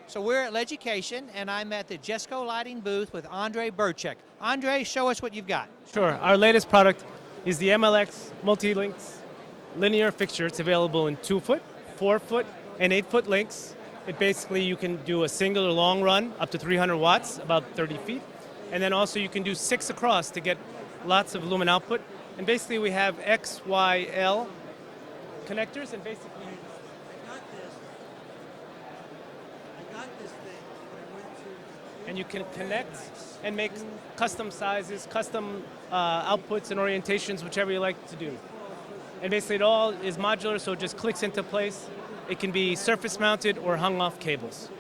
So we're at LEDucation, and I'm at the Jesco Lighting booth with Andre Burchek. Andre, show us what you've got. Sure. Our latest product is the MLX Multi-Links linear fixture. It's available in 2-foot, 4-foot, and 8-foot links. It basically, you can do a single or long run up to 300 watts, about 30 feet. And then also you can do 6 across to get lots of lumen output. And basically we have X, Y, L connectors, and basically and you can connect and make custom sizes, custom outputs and orientations, whichever you like to do. And basically it all is modular, so it just clicks into place. It can be surface mounted or hung off cables.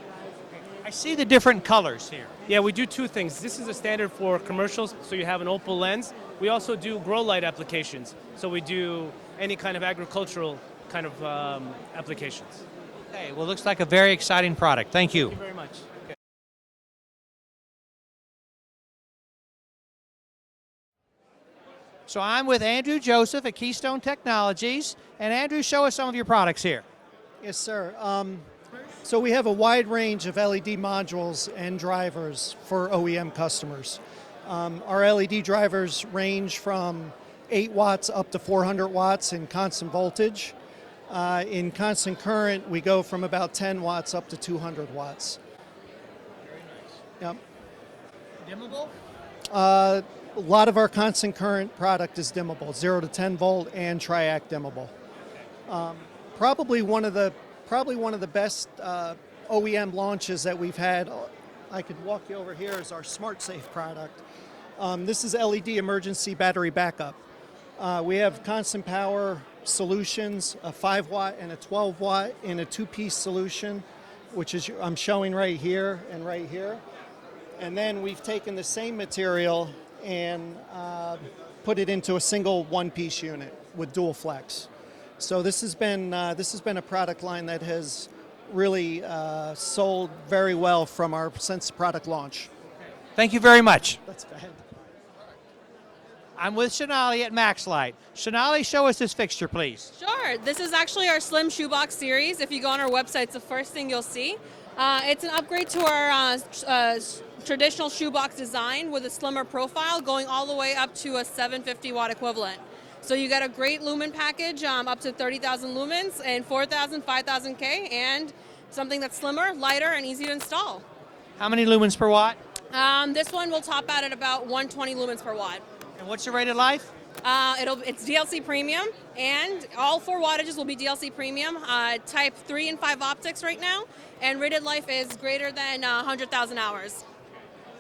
I see the different colors here. Yeah, we do 2 things. This is a standard for commercials, so you have an opal lens. We also do grow light applications, so we do any kind of agricultural kind of applications. Okay, well, looks like a very exciting product. Thank you. Thank you very much. So I'm with Andrew Joseph at Keystone Technologies. And Andrew, show us some of your products here. Yes, sir. So we have a wide range of LED modules and drivers for OEM customers. Our LED drivers range from 8 watts up to 400 watts in constant voltage. In constant current, we go from about 10 watts up to 200 watts. Very nice. Yep. Dimmable? A lot of our constant current product is dimmable, 0 to 10 volt and triac dimmable. Probably one of the best OEM launches that we've had. I could walk you over here is our SmartSafe product. This is LED emergency battery backup. We have constant power solutions, a 5 watt and a 12 watt in a 2-piece solution, which is I'm showing right here and right here. And then we've taken the same material and put it into a single 1-piece unit with dual flex. So this has been a product line that has really sold very well since product launch. Thank you very much. That's bad. I'm with Shonali at MaxLight. Shonali, show us this fixture, please. Sure. This is actually our Slim Shoebox series. If you go on our website, it's the first thing you'll see. It's an upgrade to our traditional shoebox design with a slimmer profile going all the way up to a 750 watt equivalent. So you get a great lumen package up to 30,000 lumens and 4,000, 5,000 K, and something that's slimmer, lighter, and easy to install. How many lumens per watt? This one will top out at about 120 lumens per watt. And what's the rated life? It's DLC premium, and all 4 wattages will be DLC premium. Type 3 and 5 optics right now, and rated life is greater than 100,000 hours.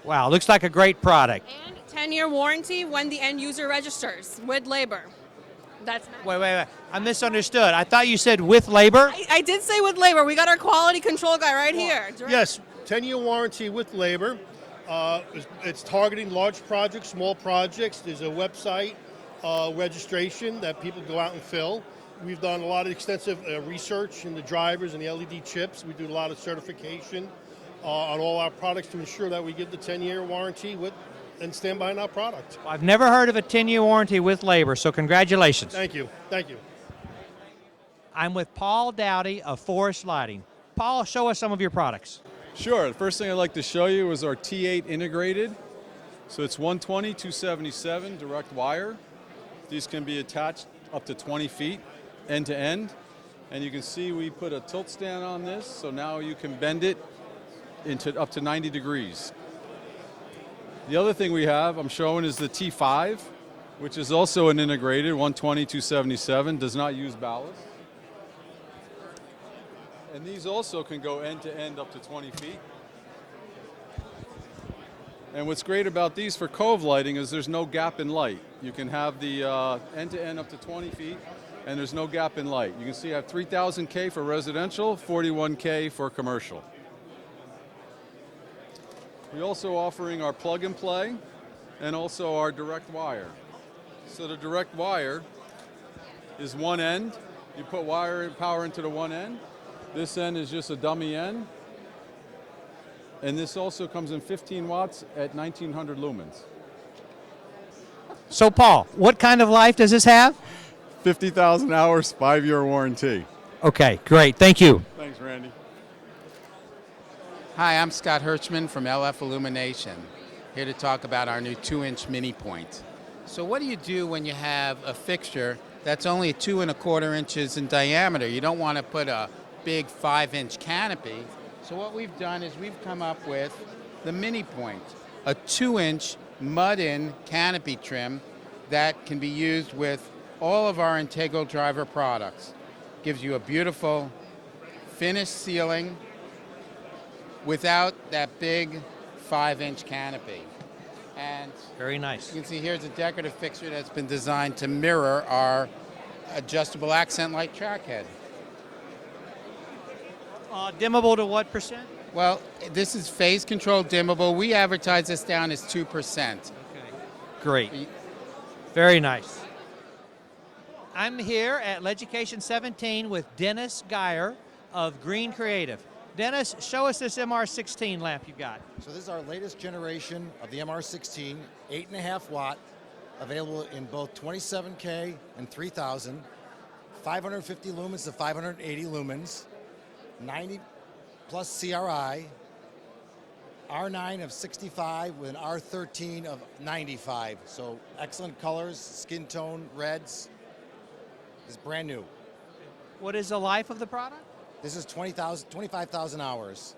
Wow, looks like a great product. And 10-year warranty when the end user registers with labor. That's Wait. I misunderstood. I thought you said with labor. I did say with labor. We got our quality control guy right here. Yes, 10-year warranty with labor. It's targeting large projects, small projects. There's a website registration that people go out and fill. We've done a lot of extensive research in the drivers and the LED chips. We do a lot of certification on all our products to ensure that we give the 10-year warranty and stand behind our product. I've never heard of a 10-year warranty with labor, so congratulations. Thank you. Thank you. I'm with Paul Dowdy of Forest Lighting. Paul, show us some of your products. Sure. The first thing I'd like to show you is our T8 integrated. So it's 120, 277 direct wire. These can be attached up to 20 feet end to end. And you can see we put a tilt stand on this, so now you can bend it into up to 90 degrees. The other thing we have I'm showing is the T5, which is also an integrated 120, 277, does not use ballast. And these also can go end to end up to 20 feet. And what's great about these for cove lighting is there's no gap in light. You can have the end to end up to 20 feet, and there's no gap in light. You can see I have 3,000 K for residential, 41 K for commercial. We're also offering our plug and play and also our direct wire. So the direct wire is one end. You put wire and power into the one end. This end is just a dummy end. And this also comes in 15 watts at 1900 lumens. So Paul, what kind of life does this have? 50,000 hours, 5-year warranty. Okay, great. Thank you. Thanks, Randy. Hi, I'm Scott Hirschman from LF Illumination, here to talk about our new 2-inch mini point. So what do you do when you have a fixture that's only 2¼ inches in diameter? You don't want to put a big 5-inch canopy. So what we've done is we've come up with the mini point, a 2-inch mud-in canopy trim that can be used with all of our integral driver products. Gives you a beautiful finished ceiling without that big 5-inch canopy. And Very nice. you can see here's a decorative fixture that's been designed to mirror our adjustable accent light track head. Dimmable to what percent? Well, this is phase control dimmable. We advertise this down as 2%. Okay. Great. Very nice. I'm here at LEDucation 17 with Dennis Geyer of Green Creative. Dennis, show us this MR16 lamp you got. So this is our latest generation of the MR16, 8.5 watt, available in both 27K and 3000, 550 lumens to 580 lumens, 90 plus CRI, R9 of 65 with an R13 of 95. So excellent colors, skin tone, reds. It's brand new. What is the life of the product? This is 25,000 hours.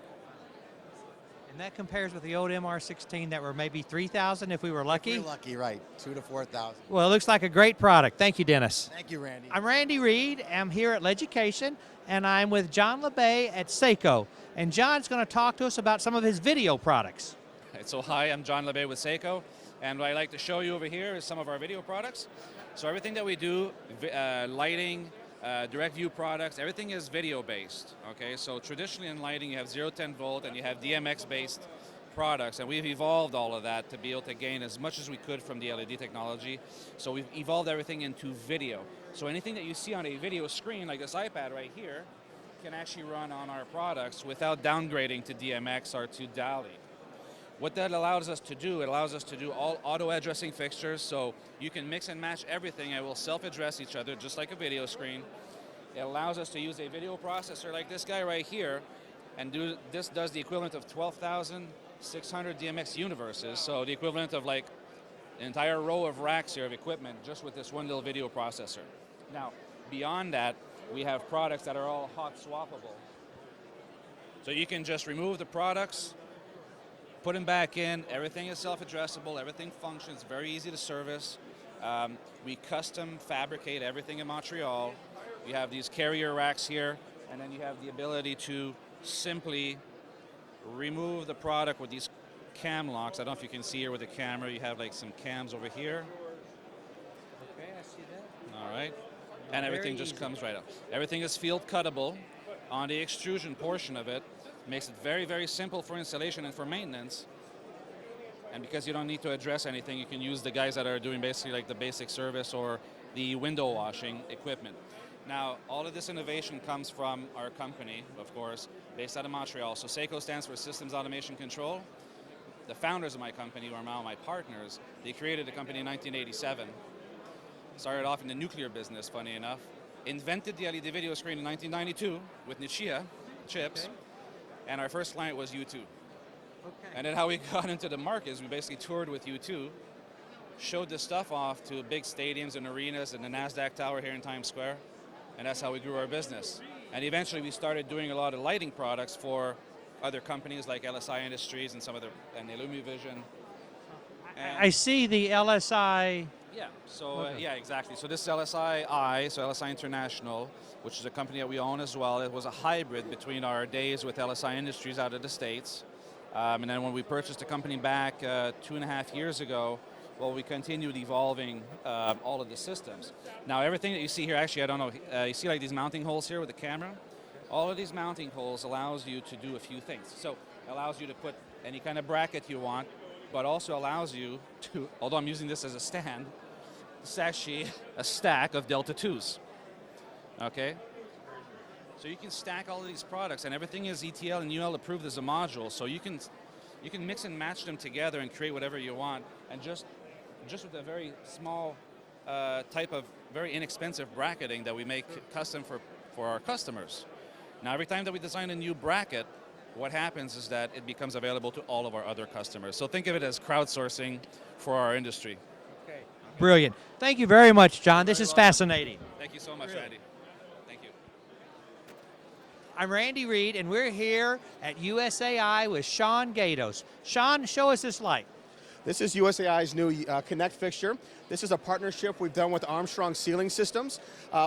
And that compares with the old MR16 that were maybe 3,000 if we were lucky? If we're lucky, right. 2,000 to 4,000. Well, it looks like a great product. Thank you, Dennis. Thank you, Randy. I'm Randy Reed. I'm here at LEDucation, and I'm with John LeBay at Seiko. And John's going to talk to us about some of his video products. So hi, I'm John LeBay with Seiko, and what I'd like to show you over here is some of our video products. So everything that we do, lighting, direct view products, everything is video based. Okay, so traditionally in lighting you have 0-10 volt and you have DMX based products, and we've evolved all of that to be able to gain as much as we could from the LED technology. So we've evolved everything into video. So anything that you see on a video screen, like this iPad right here, can actually run on our products without downgrading to DMX or to DALI. What that allows us to do, it allows us to do all auto-addressing fixtures, so you can mix and match everything and it will self-address each other just like a video screen. It allows us to use a video processor like this guy right here, and this does the equivalent of 12,600 DMX universes, so the equivalent of like an entire row of racks here of equipment just with this one little video processor. Now, beyond that, we have products that are all hot swappable. So you can just remove the products, put them back in, everything is self-addressable, everything functions, very easy to service. We custom fabricate everything in Montreal. You have these carrier racks here, and then you have the ability to simply remove the product with these cam locks. I don't know if you can see here with the camera, you have like some cams over here. Okay, I see that. All right, and everything just comes right up. Everything is field cuttable on the extrusion portion of it. Makes it very, very simple for installation and for maintenance. And because you don't need to address anything, you can use the guys that are doing basically like the basic service or the window washing equipment. Now, all of this innovation comes from our company, of course, based out of Montreal. So Seiko stands for Systems Automation Control. The founders of my company, who are now my partners, they created the company in 1987. Started off in the nuclear business, funny enough. Invented the LED video screen in 1992 with Nichia chips. Okay. And our first client was U2. Okay. And then how we got into the market is we basically toured with U2, showed this stuff off to big stadiums and arenas and the NASDAQ tower here in Times Square, and that's how we grew our business. And eventually we started doing a lot of lighting products for other companies like LSI Industries and some other, and Illumivision. I see the LSI. Yeah, so yeah, exactly. So this is LSI so LSI International, which is a company that we own as well. It was a hybrid between our days with LSI Industries out of the States. And then when we purchased the company back 2.5 years ago, well, we continued evolving all of the systems. Now, everything that you see here, actually, I don't know, you see like these mounting holes here with the camera? All of these mounting holes allows you to do a few things. So it allows you to put any kind of bracket you want, but also allows you to, although I'm using this as a stand, it's actually a stack of Delta 2s, okay? So you can stack all of these products, and everything is ETL and UL approved as a module, so you can mix and match them together and create whatever you want, and just with a very small type of very inexpensive bracketing that we make custom for our customers. Now, every time that we design a new bracket, what happens is that it becomes available to all of our other customers. So think of it as crowdsourcing for our industry. Brilliant. Thank you very much, John. This is fascinating. Thank you so much, Randy. Thank you. I'm Randy Reed, and we're here at USAI with Sean Gatos. Sean, show us this light. This is USAI's new Connect fixture. This is a partnership we've done with Armstrong Ceiling Systems.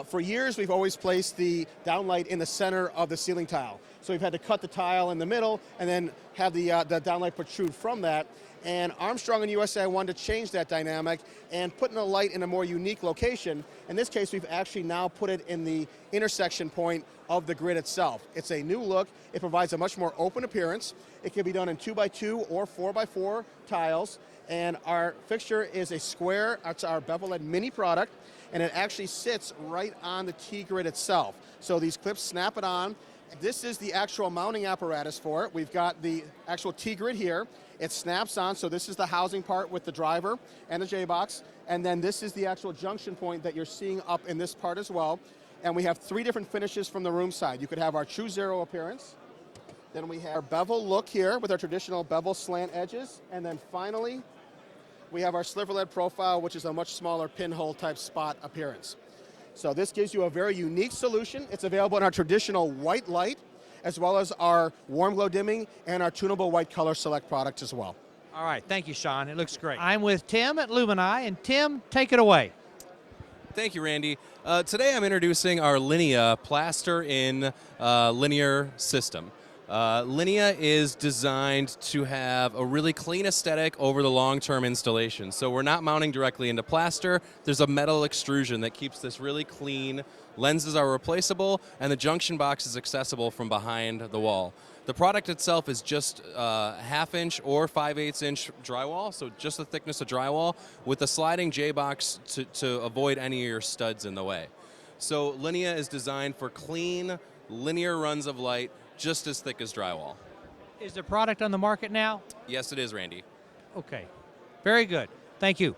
For years, we've always placed the downlight in the center of the ceiling tile. So we've had to cut the tile in the middle and then have the downlight protrude from that. And Armstrong and USAI wanted to change that dynamic and put in a light in a more unique location. In this case, we've actually now put it in the intersection point of the grid itself. It's a new look. It provides a much more open appearance. It can be done in 2x2 or 4x4 tiles. And our fixture is a square. It's our bevel-led mini product, and it actually sits right on the T-grid itself. So these clips snap it on. This is the actual mounting apparatus for it. We've got the actual T-grid here. It snaps on, so this is the housing part with the driver and the J-box, and then this is the actual junction point that you're seeing up in this part as well. And we have 3 different finishes from the room side. You could have our true zero appearance, then we have our bevel look here with our traditional bevel slant edges, and then finally, we have our sliver-led profile, which is a much smaller pinhole type spot appearance. So this gives you a very unique solution. It's available in our traditional white light, as well as our warm glow dimming and our tunable white color select products as well. All right, thank you, Sean. It looks great. I'm with Tim at Lumini, and Tim, take it away. Thank you, Randy. Today I'm introducing our Linea plaster in linear system. Linea is designed to have a really clean aesthetic over the long-term installation. So we're not mounting directly into plaster. There's a metal extrusion that keeps this really clean. Lenses are replaceable, and the junction box is accessible from behind the wall. The product itself is just half-inch or 5/8" drywall, so just the thickness of drywall, with a sliding J-box to avoid any of your studs in the way. So Linea is designed for clean, linear runs of light, just as thick as drywall. Is the product on the market now? Yes, it is, Randy. Okay. Very good. Thank you.